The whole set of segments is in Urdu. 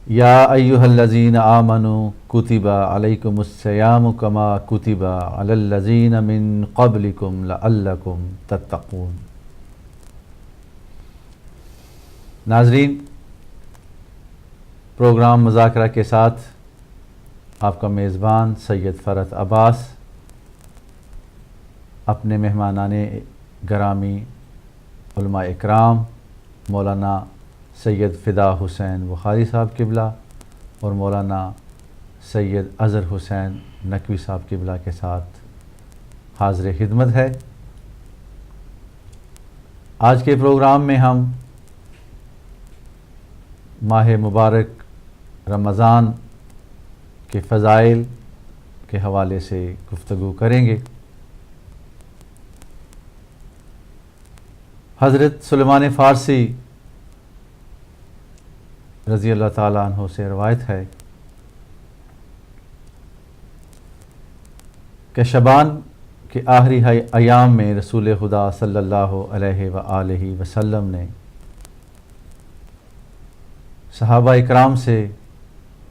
یا ایہا الذین آمنوا کتب علیکم الصیام کما کتب علی الذین من قبلکم لعلکم تتقون۔ ناظرین، پروگرام مذاکرہ کے ساتھ آپ کا میزبان سید فرحت عباس اپنے مہمانان گرامی علماء اکرام مولانا سید فدا حسین بخاری صاحب قبلہ اور مولانا سید اظہر حسین نقوی صاحب قبلہ کے ساتھ حاضر خدمت ہے۔ آج کے پروگرام میں ہم ماہ مبارک رمضان کے فضائل کے حوالے سے گفتگو کریں گے۔ حضرت سلیمان فارسی رضی اللہ تعالیٰ عنہ سے روایت ہے کہ شعبان کے آخری ایام میں رسول خدا صلی اللہ علیہ وآلہ وسلم نے صحابہ اکرام سے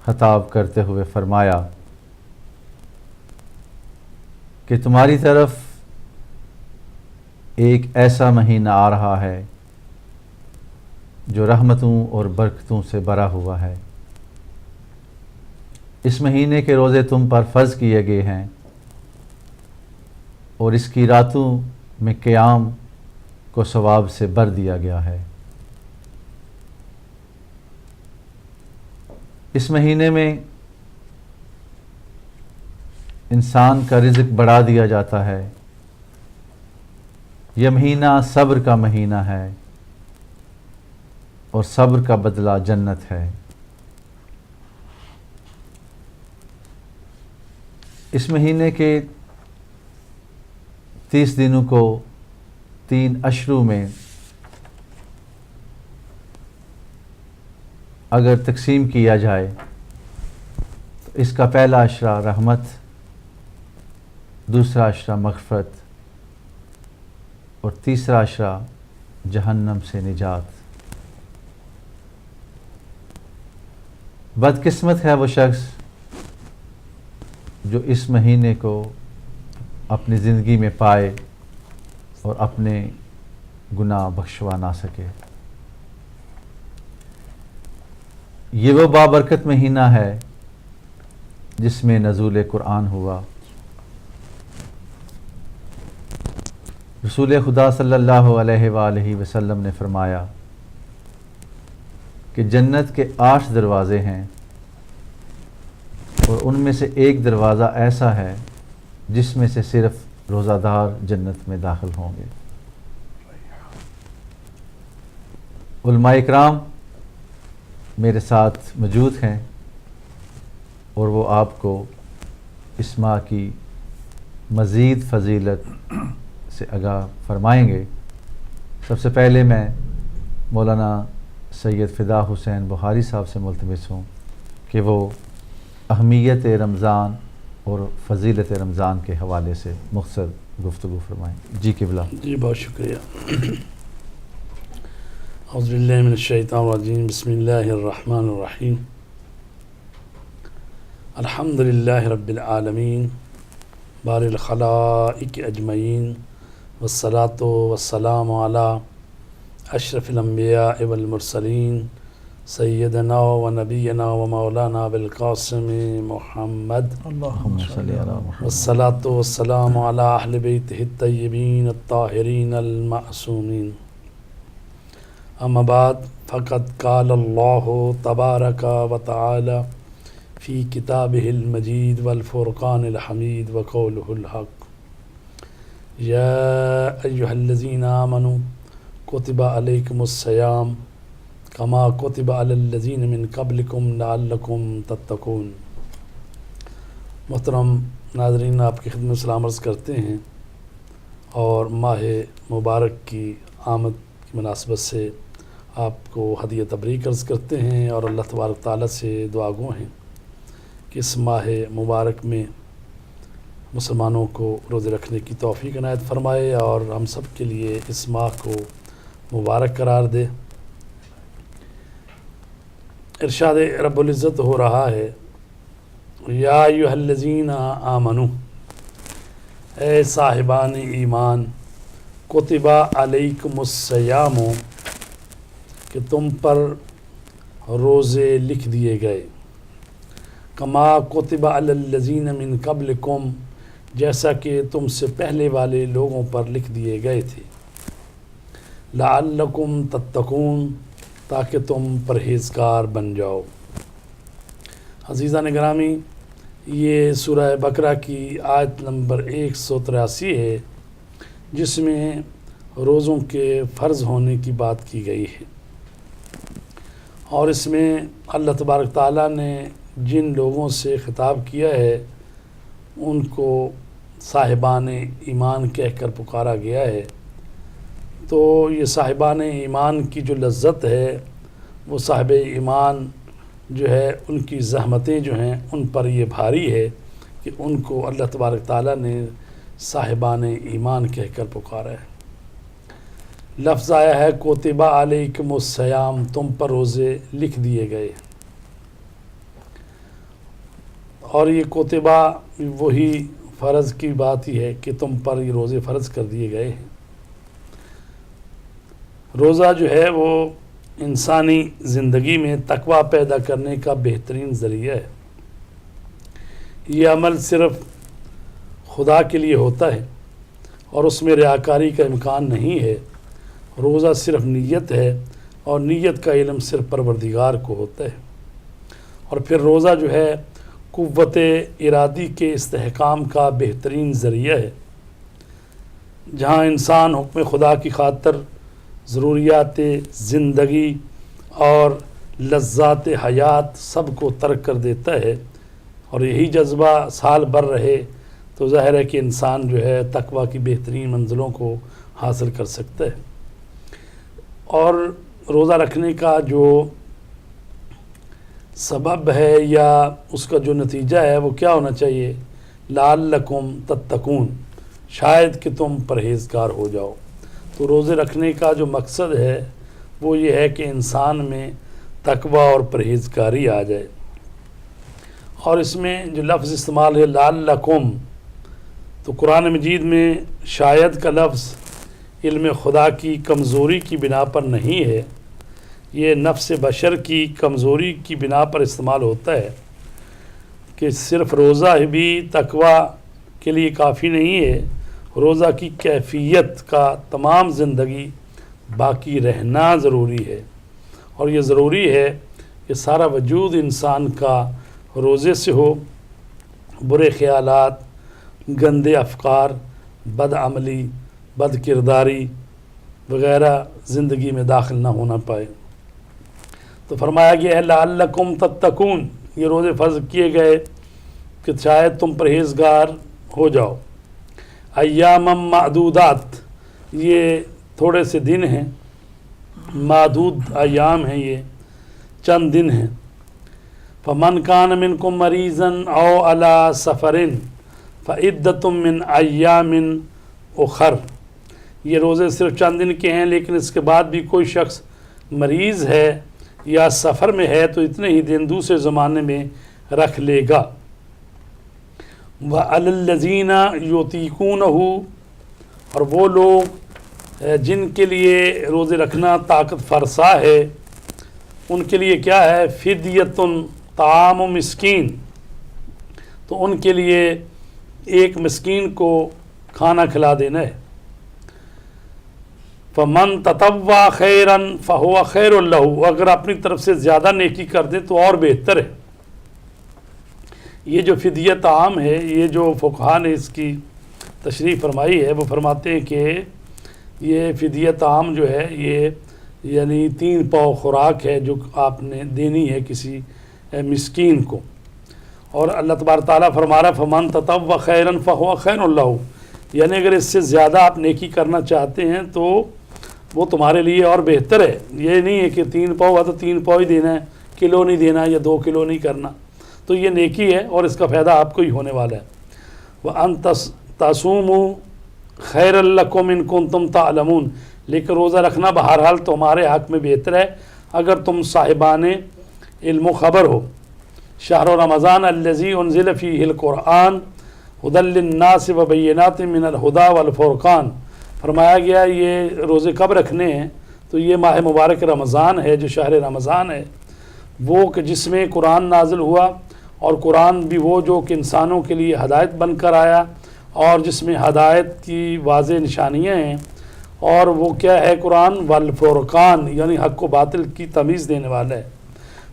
خطاب کرتے ہوئے فرمایا کہ تمہاری طرف ایک ایسا مہینہ آ رہا ہے جو رحمتوں اور برکتوں سے بھرا ہوا ہے۔ اس مہینے کے روزے تم پر فرض کیے گئے ہیں اور اس کی راتوں میں قیام کو ثواب سے بھر دیا گیا ہے۔ اس مہینے میں انسان کا رزق بڑھا دیا جاتا ہے۔ یہ مہینہ صبر کا مہینہ ہے اور صبر کا بدلہ جنت ہے۔ اس مہینے کے 30 دنوں کو 3 اشروں میں اگر تقسیم کیا جائے تو اس کا پہلا اشرہ رحمت، دوسرا اشرہ مغفرت اور تیسرا اشرہ جہنم سے نجات۔ بدقسمت ہے وہ شخص جو اس مہینے کو اپنی زندگی میں پائے اور اپنے گناہ بخشوا نہ سکے۔ یہ وہ بابرکت مہینہ ہے جس میں نزول قرآن ہوا۔ رسول خدا صلی اللہ علیہ وآلہ وسلم نے فرمایا کہ جنت کے 8 دروازے ہیں اور ان میں سے ایک دروازہ ایسا ہے جس میں سے صرف روزہ دار جنت میں داخل ہوں گے۔ علماء اکرام میرے ساتھ موجود ہیں اور وہ آپ کو اس ماہ کی مزید فضیلت سے آگاہ فرمائیں گے۔ سب سے پہلے میں مولانا سید فدا حسین بخاری صاحب سے ملتمس ہوں کہ وہ اہمیت رمضان اور فضیلت رمضان کے حوالے سے مختصر گفتگو فرمائیں۔ جی قبلہ۔ جی بہت شکریہ۔ اعوذ باللہ من الشیطان الرجیم، بسم اللہ الرحمن الرحیم، الحمد للہ رب العالمین بار الخلائق اجمعین، والصلاة والسلام علی اشرف الانبیاء والمرسلین، سیدنا و نبینا و مولانا بالقاسم محمد، اللہم صلی علی محمد، والصلاة والسلام علی اہل بیتہ الطیبین الطاہرین المعصومین۔ اما بعد، فقد قال اللہ تبارک و تعالی فی کتابہ المجید والفرقان الحمید وقولہ الحق، یا ایہا الذین آمنوا کتب علیکم الصیام کما کتب علی الذین من قبلکم لعلکم تتقون۔ محترم ناظرین، آپ کی خدمت میں سلام عرض کرتے ہیں اور ماہ مبارک کی آمد کی مناسبت سے آپ کو ہدیہ تبریک عرض کرتے ہیں اور اللہ تبارک تعالیٰ سے دعا گو ہیں کہ اس ماہ مبارک میں مسلمانوں کو روزے رکھنے کی توفیق عنایت فرمائے اور ہم سب کے لیے اس ماہ کو مبارک قرار دے۔ ارشاد رب العزت ہو رہا ہے یا ایھا الذین آمنو، اے صاحبان ایمان، کتب علیکم الصیام، کہ تم پر روزے لکھ دیے گئے، کما کتب علی الذین من قبلکم، جیسا کہ تم سے پہلے والے لوگوں پر لکھ دیے گئے تھے، لعلکم تتقون، تاکہ تم پرہیزگار بن جاؤ۔ عزیزان گرامی، یہ سورہ بقرہ کی آیت نمبر 183 ہے، جس میں روزوں کے فرض ہونے کی بات کی گئی ہے، اور اس میں اللہ تبارک تعالیٰ نے جن لوگوں سے خطاب کیا ہے ان کو صاحبان ایمان کہہ کر پکارا گیا ہے۔ تو یہ صاحبان ایمان کی جو لذت ہے، وہ صاحب ایمان جو ہے ان کی زحمتیں جو ہیں ان پر یہ بھاری ہے کہ ان کو اللہ تبارک تعالیٰ نے صاحبان ایمان کہہ کر پکارا ہے۔ لفظ آیا ہے کتب علیکم الصیام، تم پر روزے لکھ دیے گئے، اور یہ کتبہ وہی فرض کی بات ہی ہے کہ تم پر یہ روزے فرض کر دیے گئے ہیں۔ روزہ جو ہے وہ انسانی زندگی میں تقویٰ پیدا کرنے کا بہترین ذریعہ ہے۔ یہ عمل صرف خدا کے لیے ہوتا ہے اور اس میں ریاکاری کا امکان نہیں ہے۔ روزہ صرف نیت ہے، اور نیت کا علم صرف پروردگار کو ہوتا ہے۔ اور پھر روزہ جو ہے قوت ارادی کے استحکام کا بہترین ذریعہ ہے، جہاں انسان حکم خدا کی خاطر ضروریات زندگی اور لذات حیات سب کو ترک کر دیتا ہے، اور یہی جذبہ سال بھر رہے تو ظاہر ہے کہ انسان جو ہے تقویٰ کی بہترین منزلوں کو حاصل کر سکتا ہے۔ اور روزہ رکھنے کا جو سبب ہے یا اس کا جو نتیجہ ہے وہ کیا ہونا چاہیے؟ لعلکم تتقون، شاید کہ تم پرہیزگار ہو جاؤ۔ تو روزے رکھنے کا جو مقصد ہے وہ یہ ہے کہ انسان میں تقویٰ اور پرہیزگاری آ جائے۔ اور اس میں جو لفظ استعمال ہے لعلکم، تو قرآن مجید میں شاید کا لفظ علم خدا کی کمزوری کی بنا پر نہیں ہے، یہ نفس بشر کی کمزوری کی بنا پر استعمال ہوتا ہے کہ صرف روزہ بھی تقویٰ کے لیے کافی نہیں ہے، روزہ کی کیفیت کا تمام زندگی باقی رہنا ضروری ہے۔ اور یہ ضروری ہے کہ سارا وجود انسان کا روزے سے ہو، برے خیالات، گندے افکار، بد عملی، بد کرداری وغیرہ زندگی میں داخل نہ ہونا پائے۔ تو فرمایا گیا ہے لعلکم تتقون، یہ روزے فرض کیے گئے کہ شاید تم پرہیزگار ہو جاؤ۔ ایام معدودات، یہ تھوڑے سے دن ہیں، معدود ایام ہیں، یہ چند دن ہیں۔ فمن کان منکم مریضا او علی سفر فعدۃ من ایام اخر، یہ روزے صرف چند دن کے ہیں، لیکن اس کے بعد بھی کوئی شخص مریض ہے یا سفر میں ہے تو اتنے ہی دن دوسرے زمانے میں رکھ لے گا۔ وَعَلَى الَّذِينَ يُطِيقُونَهُ، اور وہ لوگ جن کے لیے روزے رکھنا طاقت فرسا ہے، ان کے لیے کیا ہے؟ فدیۃ طعام مسکین، تو ان کے لیے ایک مسکین کو کھانا کھلا دینا ہے۔ فَمَن تَطَوَّعَ خَيْرًا فَهُوَ خَيْرٌ لَهُ، اگر اپنی طرف سے زیادہ نیکی کر دے تو اور بہتر ہے۔ یہ جو فدیہ طعام ہے، یہ جو فقہا نے اس کی تشریح فرمائی ہے، وہ فرماتے ہیں کہ یہ فدیہ طعام جو ہے یہ یعنی 3 پاؤ خوراک ہے جو آپ نے دینی ہے کسی مسکین کو۔ اور اللہ تبارک تعالیٰ فرما رہا فَمَن تَطَوَّعَ خَيْرًا فَهُوَ خَيْرٌ لَهُ، یعنی اگر اس سے زیادہ آپ نیکی کرنا چاہتے ہیں تو وہ تمہارے لیے اور بہتر ہے۔ یہ نہیں ہے کہ 3 پاؤ ہے تو 3 پاؤ ہی دینا ہے، کلو نہیں دینا یا 2 کلو نہیں کرنا، تو یہ نیکی ہے اور اس کا فائدہ آپ کو ہی ہونے والا ہے۔ وَأَن تَصُومُوا خَيْرًا لَكُمْ إِن كُنتُمْ تَعْلَمُونَ، لیکن روزہ رکھنا بہرحال تمہارے حق میں بہتر ہے اگر تم صاحبان علم و خبر ہو۔ شہر رمضان الذی انزل فیہ القرآن ھدی للناس وبینات من الہدی والفرقان، فرمایا گیا یہ روزے کب رکھنے ہیں؟ تو یہ ماہ مبارک رمضان ہے، جو شہر رمضان ہے وہ کہ جس میں قرآن نازل ہوا، اور قرآن بھی وہ جو کہ انسانوں کے لیے ہدایت بن کر آیا، اور جس میں ہدایت کی واضح نشانیاں ہیں، اور وہ کیا ہے قرآن؟ والفرقان، یعنی حق و باطل کی تمیز دینے والا ہے۔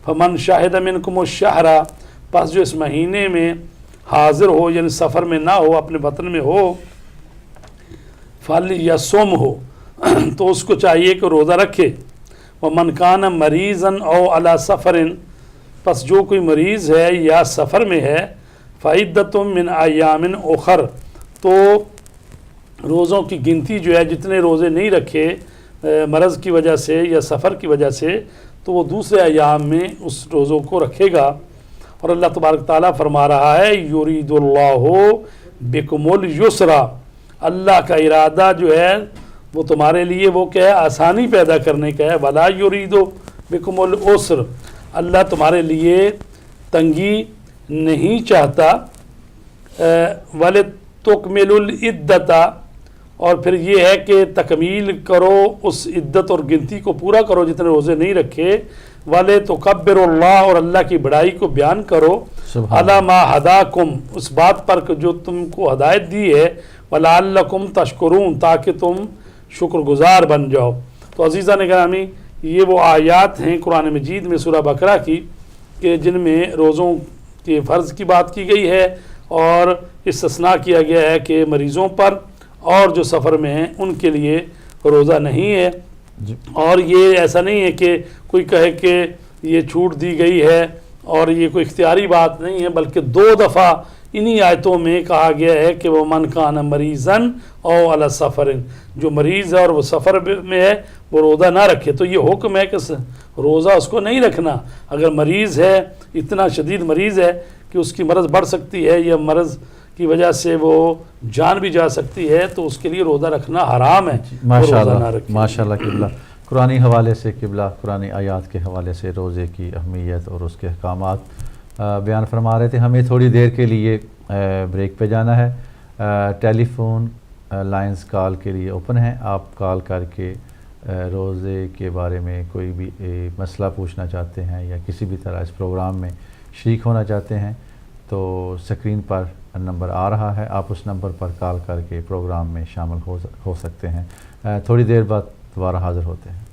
فمن شاہد منکم الشہر، پس جو اس مہینے میں حاضر ہو، یعنی سفر میں نہ ہو، اپنے وطن میں ہو، فلیصم ہو تو اس کو چاہیے کہ روزہ رکھے۔ ومن کان مریضا او علی سفر، پس جو کوئی مریض ہے یا سفر میں ہے، فعدۃ من ایام اخر، تو روزوں کی گنتی جو ہے، جتنے روزے نہیں رکھے مرض کی وجہ سے یا سفر کی وجہ سے، تو وہ دوسرے ایام میں اس روزوں کو رکھے گا۔ اور اللہ تبارک تعالیٰ فرما رہا ہے یرید اللہ بکم الیسر، اللہ کا ارادہ جو ہے وہ تمہارے لیے وہ کیا ہے؟ آسانی پیدا کرنے کا ہے۔ ولا یرید بکم العسر، اللہ تمہارے لیے تنگی نہیں چاہتا۔ ولتکملوا العدۃ، اور پھر یہ ہے کہ تکمیل کرو اس عدت اور گنتی کو پورا کرو جتنے روزے نہیں رکھے۔ وَلِتُكَبِّرُوا اللَّهَ، اور اللہ کی بڑائی کو بیان کرو، عَلَى مَا هَدَاكُمْ، اس بات پر کہ جو تم کو ہدایت دی ہے، وَلَعَلَّكُمْ تَشْكُرُونَ، تاکہ تم شکر گزار بن جاؤ۔ تو عزیزان گرامی، یہ وہ آیات ہیں قرآن مجید میں سورہ بقرہ کی کہ جن میں روزوں کے فرض کی بات کی گئی ہے، اور استثناء کیا گیا ہے کہ مریضوں پر اور جو سفر میں ہیں ان کے لیے روزہ نہیں ہے۔ اور یہ ایسا نہیں ہے کہ کوئی کہے کہ یہ چھوٹ دی گئی ہے اور یہ کوئی اختیاری بات نہیں ہے، بلکہ 2 دفعہ انہی آیتوں میں کہا گیا ہے کہ وہ من کان مریضن او علی سفر، جو مریض ہے اور وہ سفر میں ہے وہ روزہ نہ رکھے۔ تو یہ حکم ہے کہ روزہ اس کو نہیں رکھنا۔ اگر مریض ہے، اتنا شدید مریض ہے کہ اس کی مرض بڑھ سکتی ہے یا مرض کی وجہ سے وہ جان بھی جا سکتی ہے، تو اس کے لیے روزہ رکھنا حرام ہے۔ ماشاء اللہ قبلہ، قرآنی حوالے سے قبلہ، قرآنی آیات کے حوالے سے روزے کی اہمیت اور اس کے احکامات بیان فرما رہے تھے۔ ہمیں تھوڑی دیر کے لیے بریک پہ جانا ہے۔ ٹیلی فون لائنز کال کے لیے اوپن ہیں، آپ کال کر کے روزے کے بارے میں کوئی بھی مسئلہ پوچھنا چاہتے ہیں یا کسی بھی طرح اس پروگرام میں شریک ہونا چاہتے ہیں تو سکرین پر نمبر آ رہا ہے، آپ اس نمبر پر کال کر کے پروگرام میں شامل ہو سکتے ہیں۔ تھوڑی دیر بعد دوبارہ حاضر ہوتے ہیں۔